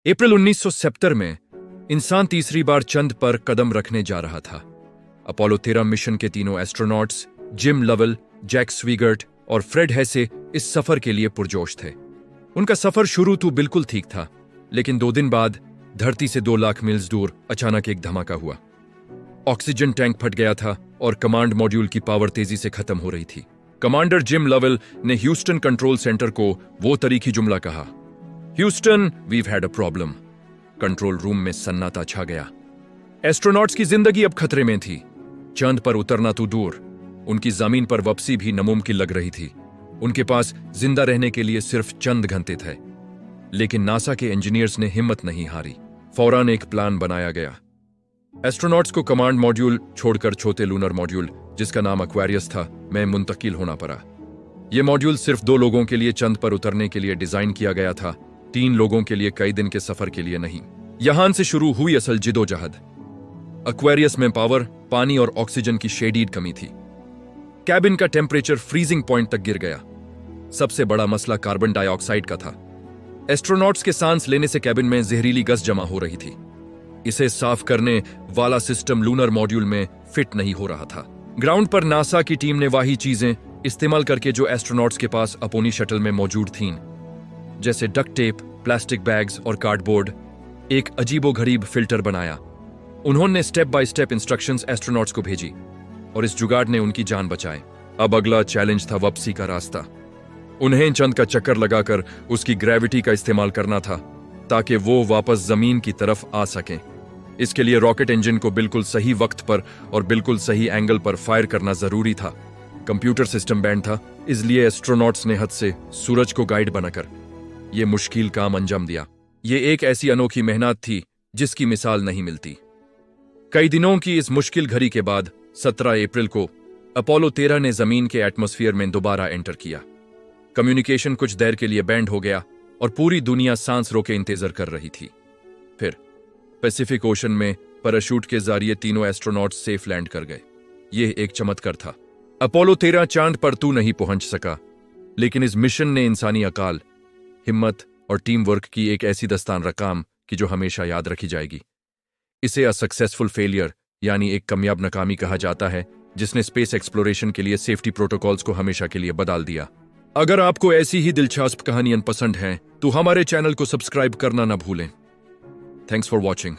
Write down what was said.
अप्रैल 1970 में इंसान तीसरी बार चंद पर कदम रखने जा रहा था। अपोलो 13 मिशन के तीनों एस्ट्रोनॉट्स जिम लवेल, जैक स्वीगर्ट और फ्रेड हेसे इस सफर के लिए पुरजोश थे। उनका सफर शुरू तो बिल्कुल ठीक था, लेकिन 2 दिन बाद धरती से 2 लाख मील्स दूर अचानक एक धमाका हुआ। ऑक्सीजन टैंक फट गया था और कमांड मॉड्यूल की पावर तेजी से खत्म हो रही थी। कमांडर जिम लवेल ने ह्यूस्टन कंट्रोल सेंटर को वो तरीकी जुमला कहा, Houston, we've had a problem. Control room में सन्नाटा छा गया। एस्ट्रोनॉट्स की जिंदगी अब खतरे में थी। चंद पर उतरना तो दूर, उनकी जमीन पर वापसी भी नामुमकिन लग रही थी। उनके पास जिंदा रहने के लिए सिर्फ चंद घंटे थे। लेकिन नासा के इंजीनियर्स ने हिम्मत नहीं हारी। फौरन एक प्लान बनाया गया। एस्ट्रोनॉट्स को कमांड मॉड्यूल छोड़कर छोटे लूनर मॉड्यूल, जिसका नाम एक्वेरियस था, में मुंतकिल होना पड़ा। यह मॉड्यूल सिर्फ 2 लोगों के लिए चंद पर उतरने के लिए डिजाइन किया गया था, 3 लोगों के लिए कई दिन के सफर के लिए नहीं। यहां से शुरू हुई असल जिदोजहद। एक्वेरियस में पावर, पानी और ऑक्सीजन की शेडीड कमी थी। कैबिन का टेम्परेचर फ्रीजिंग पॉइंट तक गिर गया। सबसे बड़ा मसला कार्बन डाइऑक्साइड का था। एस्ट्रोनॉट्स के सांस लेने से कैबिन में जहरीली गैस जमा हो रही थी। इसे साफ करने वाला सिस्टम लूनर मॉड्यूल में फिट नहीं हो रहा था। ग्राउंड पर नासा की टीम ने वही चीजें इस्तेमाल करके जो एस्ट्रोनॉट्स के पास अपोनी शटल में मौजूद थीं, जैसे डक्ट टेप, प्लास्टिक बैग्स और कार्डबोर्ड, एक अजीबोगरीब फिल्टर बनाया। उन्होंने step by step instructions astronauts को भेजी और इस जुगाड़ ने उनकी जान बचाई। अब अगला चैलेंज था वापसी का रास्ता। उन्हें चंद का चक्कर लगाकर उसकी ग्रेविटी का इस्तेमाल करना था ताकि वो वापस जमीन की तरफ आ सकें। इसके लिए रॉकेट इंजन को बिल्कुल सही वक्त पर और बिल्कुल सही एंगल पर फायर करना जरूरी था। कंप्यूटर सिस्टम बैंड था, इसलिए एस्ट्रोनॉट्स ने हद से सूरज को गाइड बनाकर यह मुश्किल काम अंजाम दिया। ये एक ऐसी अनोखी मेहनत थी जिसकी मिसाल नहीं मिलती। कई दिनों की इस मुश्किल घड़ी के बाद 17 अप्रैल को अपोलो 13 ने जमीन के एटमॉस्फेयर में दोबारा एंटर किया। कम्युनिकेशन कुछ देर के लिए बैंड हो गया और पूरी दुनिया सांस रोके इंतजार कर रही थी। फिर पैसिफिक ओशन में पैराशूट के जरिए तीनों एस्ट्रोनॉट्स सेफ लैंड कर गए। यह एक चमत्कार था। अपोलो 13 चांद पर तो नहीं पहुंच सका, लेकिन इस मिशन ने इंसानी अकाल, हिम्मत और टीम वर्क की एक ऐसी दस्तान रकाम की जो हमेशा याद रखी जाएगी। इसे अ सक्सेसफुल फेलियर यानी एक कामयाब नाकामी कहा जाता है, जिसने स्पेस एक्सप्लोरेशन के लिए सेफ्टी प्रोटोकॉल्स को हमेशा के लिए बदल दिया। अगर आपको ऐसी ही दिलचस्प कहानियां पसंद हैं तो हमारे चैनल को सब्सक्राइब करना ना भूलें। Thanks for watching.